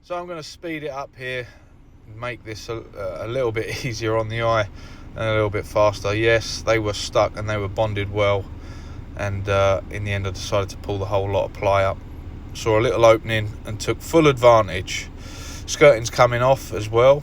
So I'm going to speed it up here and make this a little bit easier on the eye and a little bit faster. Yes, they were stuck and they were bonded well, and in the end I decided to pull the whole lot of ply up. Saw a little opening and took full advantage. Skirting's coming off as well,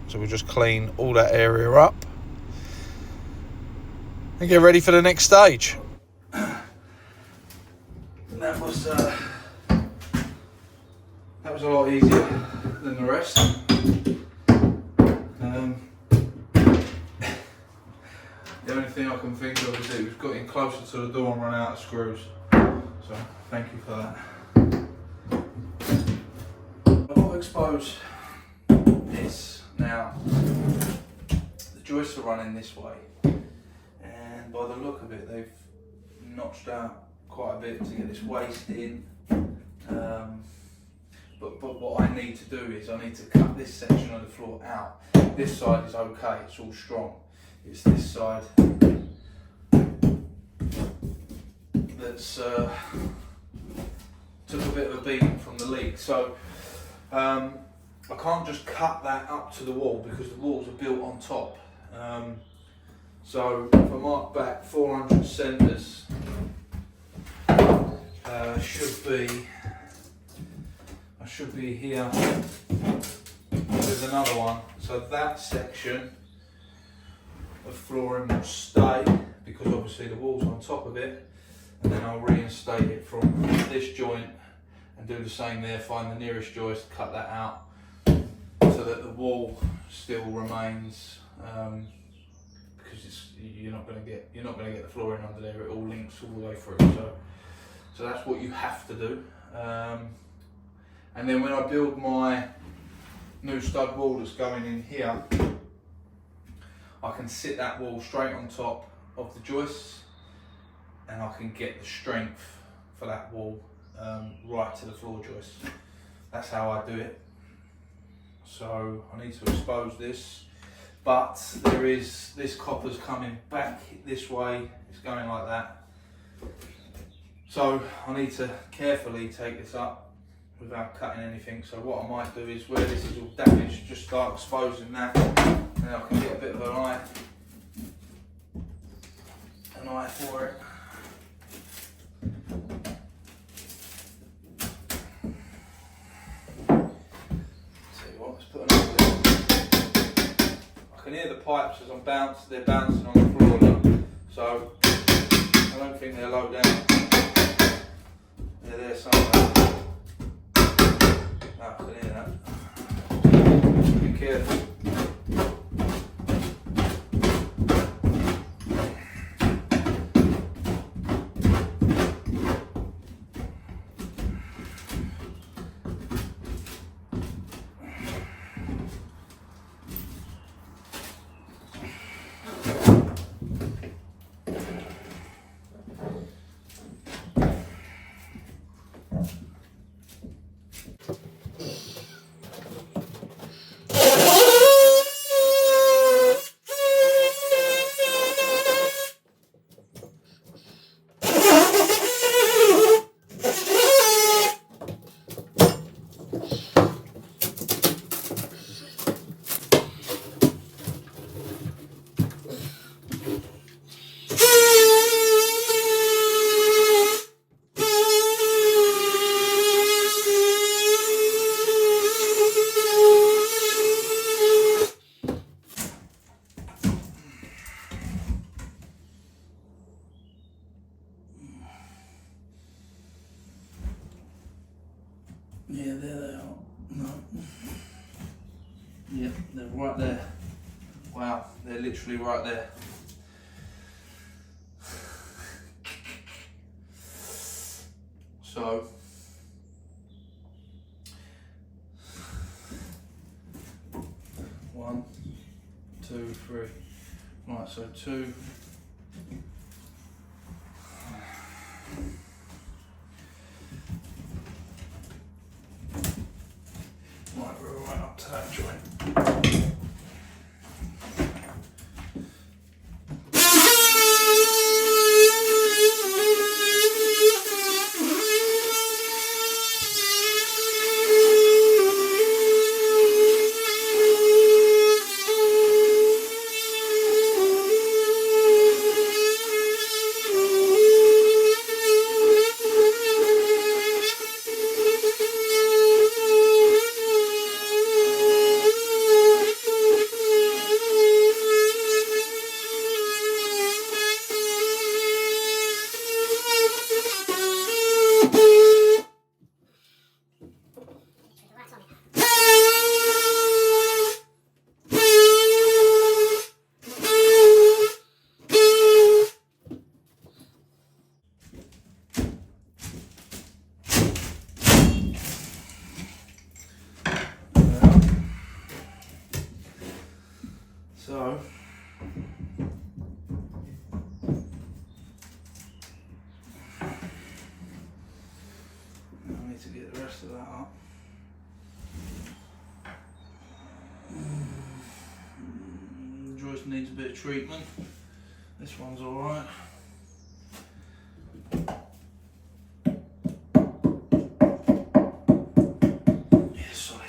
so we'll just clean all that area up and get ready for the next stage. That was a lot easier than the rest. The only thing I can think of is that we've got in closer to the door and run out of screws. So thank you for that. I'll expose this now. The joists are running this way, and by the look of it, they've notched out quite a bit to get this waist in. But what I need to do is I need to cut this section of the floor out. This side is okay, it's all strong. It's this side that's took a bit of a beating from the leak. So I can't just cut that up to the wall because the walls are built on top. So if I mark back 400 centres, I should be here with another one. So that section of flooring will stay because obviously the wall's on top of it, and then I'll reinstate it from this joint and do the same there, find the nearest joist, cut that out so that the wall still remains, because you're not going to get the flooring under there. It all links all the way through. So that's what you have to do. And then when I build my new stud wall that's going in here, I can sit that wall straight on top of the joists, and I can get the strength for that wall right to the floor joist. That's how I do it. So I need to expose this, but this copper's coming back this way, it's going like that. So I need to carefully take this up without cutting anything. So what I might do is, where this is all damaged, just start exposing that, and I can get a bit of an eye for it. See what, let's put another bit. I can hear the pipes as they're bouncing on the floor now, so I don't think they're low down. They're there somewhere. I can hear that. Be careful. Yeah, there they are. No. Yep, they're right there. Wow, they're literally right there. So, one, two, three. Right, so two. Right, we're right up to that joint. need to get the rest of that up. Joist needs a bit of treatment. This one's alright. Yeah, solid.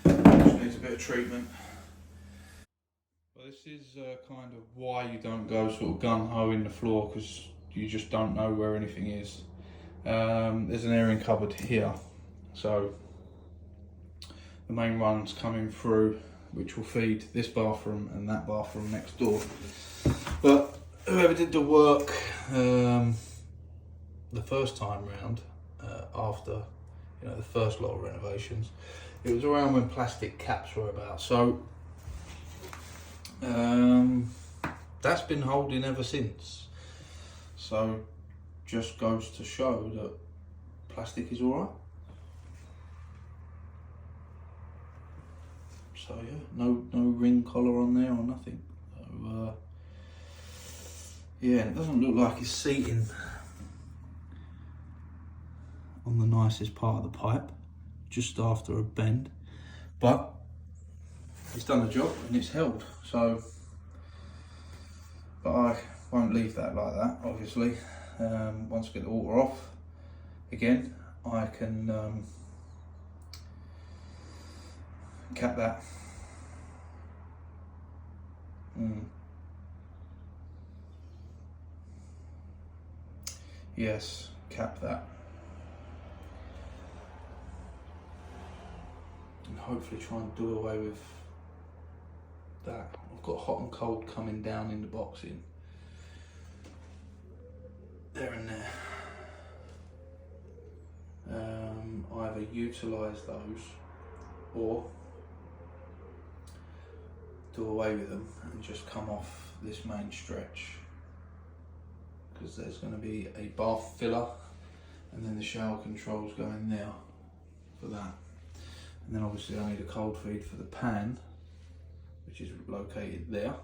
Just needs a bit of treatment. Well, this is kind of why you don't go sort of gung-ho in the floor, because you just don't know where anything is. There's an airing cupboard here, so the main run's coming through, which will feed this bathroom and that bathroom next door. But whoever did the work the first time round, after the first lot of renovations, it was around when plastic caps were about. So that's been holding ever since. So just goes to show that plastic is alright. So yeah, no ring collar on there or nothing. So yeah, it doesn't look like it's seating on the nicest part of the pipe, just after a bend, but it's done the job and it's held. So, but I won't leave that like that, obviously. Once I get the water off again, I can cap that. Yes, cap that. And hopefully try and do away with that. I've got hot and cold coming down in the boxing. There and there. Either utilise those or do away with them and just come off this main stretch, because there's going to be a bath filler and then the shower controls go in there for that. And then obviously I need a cold feed for the pan, which is located there,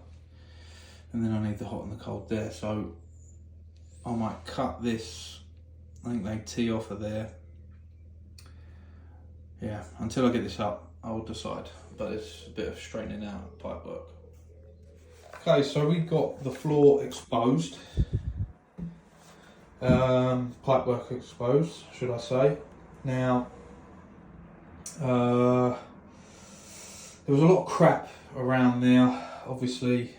and then I need the hot and the cold there. So I might cut this, I think they tee off of there. Yeah, until I get this up, I'll decide, but it's a bit of straightening out pipe work. Okay, so we got the floor exposed, pipe work exposed, should I say. Now, there was a lot of crap around there, obviously,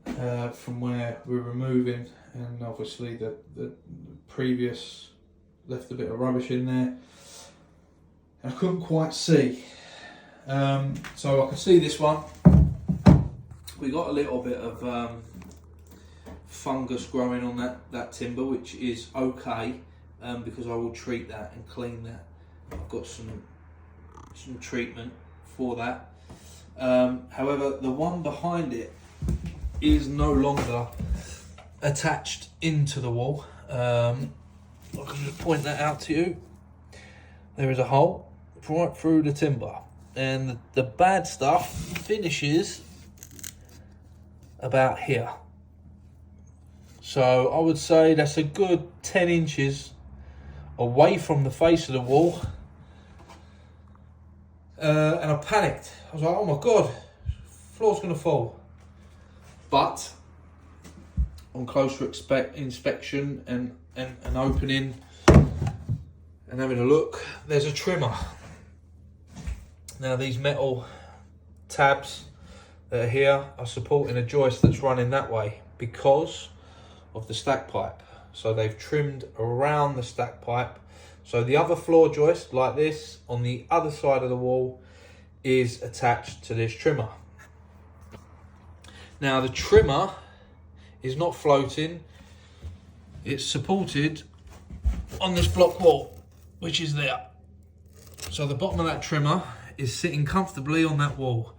from where we're removing, and obviously the previous left a bit of rubbish in there. I couldn't quite see, so I could see this one. We got a little bit of fungus growing on that timber, which is okay, because I will treat that and clean that. I've got some treatment for that. However, the one behind it is no longer attached into the wall. I can just point that out to you. There is a hole right through the timber, and the bad stuff finishes about here. So I would say that's a good 10 inches away from the face of the wall. And I panicked. I was like, oh my God, floor's gonna fall. But on closer inspection and opening and having a look, there's a trimmer. Now these metal tabs that are here are supporting a joist that's running that way because of the stack pipe. So they've trimmed around the stack pipe. So the other floor joist, like this, on the other side of the wall, is attached to this trimmer. Now the trimmer is not floating, it's supported on this block wall, which is there. So the bottom of that trimmer is sitting comfortably on that wall.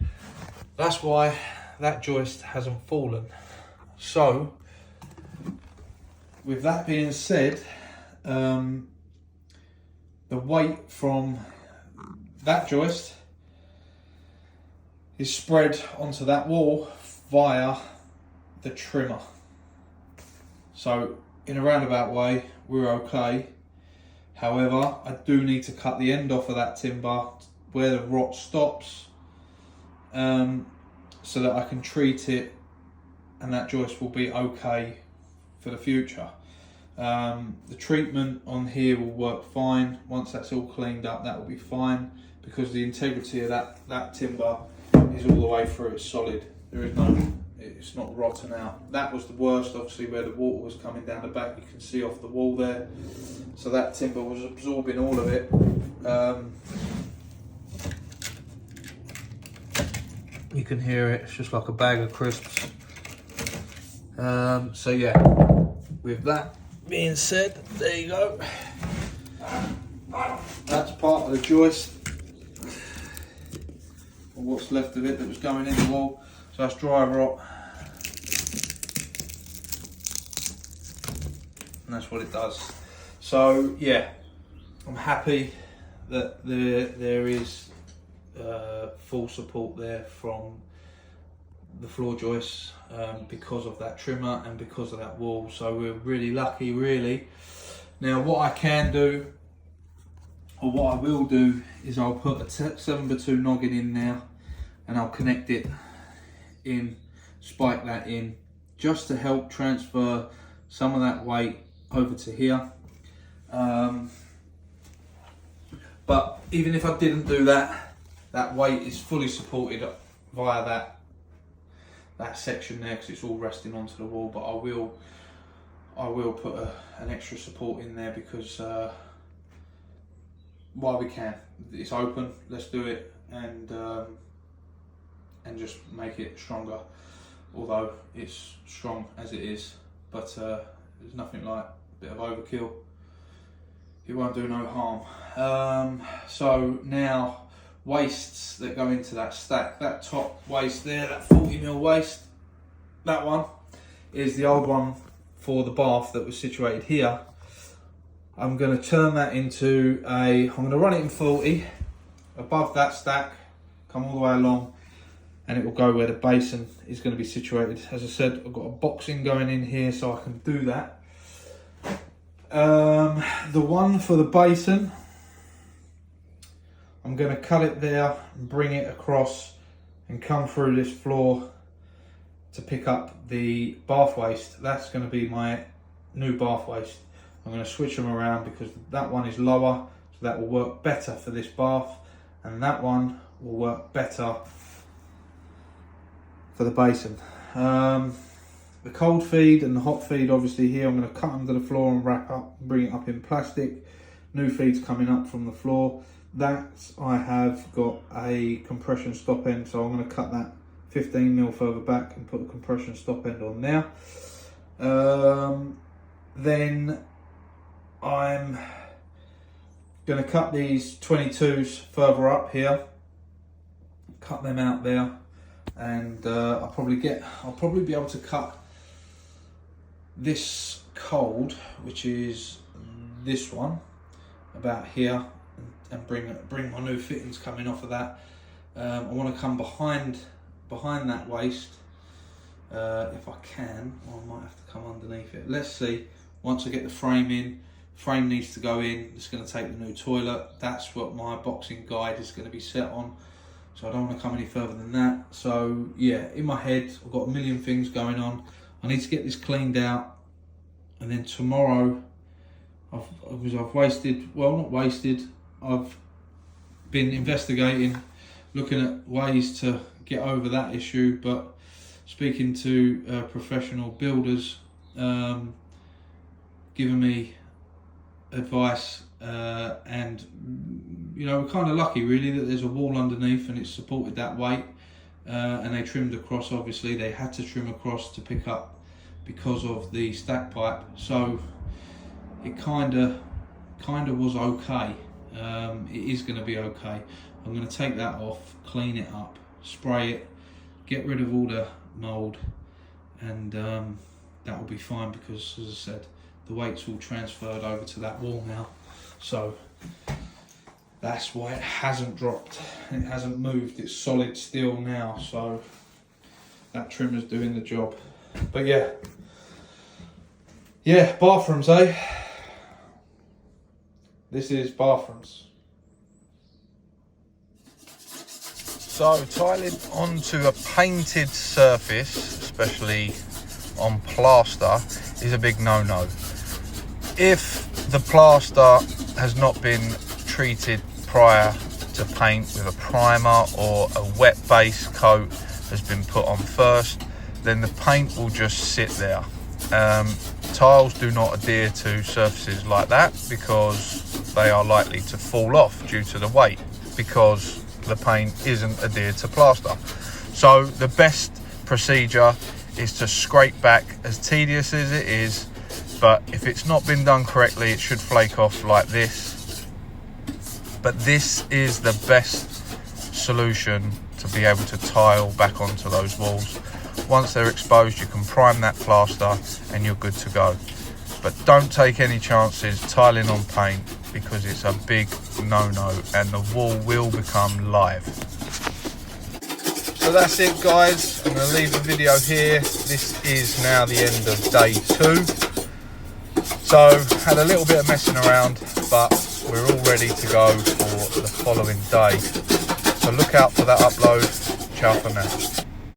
That's why that joist hasn't fallen. So, with that being said, the weight from that joist is spread onto that wall via the trimmer. So, in a roundabout way, we're okay. However, I do need to cut the end off of that timber where the rot stops, so that I can treat it and that joist will be okay for the future. The treatment on here will work fine. Once that's all cleaned up, that will be fine, because the integrity of that timber is all the way through. It's solid. There is no, it's not rotten out. That was the worst, obviously, where the water was coming down the back. You can see off the wall there. So that timber was absorbing all of it. You can hear it. It's just like a bag of crisps. So yeah, with that being said, there you go. That's part of the joist, or what's left of it that was going in the wall. So that's dry rot, and that's what it does. So yeah, I'm happy that there is full support there from the floor joists, because of that trimmer and because of that wall. So we're really lucky, really. Now what I can do, or what I will do, is I'll put a 7x2 noggin in there and I'll connect it in, spike that in, just to help transfer some of that weight over to here. But even if I didn't do that, that weight is fully supported via that section there, because it's all resting onto the wall. But I will put an extra support in there, because while we can, it's open, let's do it, and just make it stronger. Although it's strong as it is, but there's nothing like a bit of overkill. It won't do no harm. So now, wastes that go into that stack, that top waste there, that 40mm waste, that one is the old one for the bath that was situated here. I'm going to turn that into I'm going to run it in 40 above that stack, come all the way along, and it will go where the basin is going to be situated. As I said, I've got a boxing going in here, so I can do that. The one for the basin, I'm going to cut it there and bring it across and come through this floor to pick up the bath waste. That's going to be my new bath waste. I'm going to switch them around, because that one is lower, so that will work better for this bath, and that one will work better for the basin. The cold feed and the hot feed, obviously here, I'm going to cut under the floor and wrap up, bring it up in plastic. New feed's coming up from the floor. That I have got a compression stop end, so I'm going to cut that 15mm further back and put the compression stop end on there. Then I'm going to cut these 22s further up here, cut them out there, and I'll probably be able to cut this cold, which is this one, about here, and bring my new fittings coming off of that. I want to come behind that waist, if I can, or I might have to come underneath it. Let's see. Once I get the frame in, frame needs to go in. It's going to take the new toilet. That's what my boxing guide is going to be set on. So I don't want to come any further than that. So yeah, in my head, I've got a million things going on. I need to get this cleaned out, and then tomorrow, I've been investigating, looking at ways to get over that issue, but speaking to professional builders, giving me advice, and you know, we're kind of lucky really that there's a wall underneath and it's supported that weight, and they trimmed across. Obviously they had to trim across to pick up because of the stack pipe, so it kind of was okay. It is going to be okay. I'm going to take that off, clean it up, spray it, get rid of all the mould, and that will be fine, because as I said, the weight's all transferred over to that wall now, so that's why it hasn't dropped, it hasn't moved, it's solid still now, so that trimmer's doing the job. But yeah, bathrooms, This is bathrooms. So tiling onto a painted surface, especially on plaster, is a big no-no. If the plaster has not been treated prior to paint with a primer, or a wet base coat has been put on first, then the paint will just sit there. Tiles do not adhere to surfaces like that because they are likely to fall off due to the weight, because the paint isn't adhered to plaster. So the best procedure is to scrape back, as tedious as it is, but if it's not been done correctly, it should flake off like this. But this is the best solution to be able to tile back onto those walls. Once they're exposed, you can prime that plaster and you're good to go. But don't take any chances tiling on paint, because it's a big no-no and the wall will become live. So that's it, guys. I'm going to leave the video here. This is now the end of day 2. So had a little bit of messing around, but we're all ready to go for the following day. So look out for that upload. Ciao for now.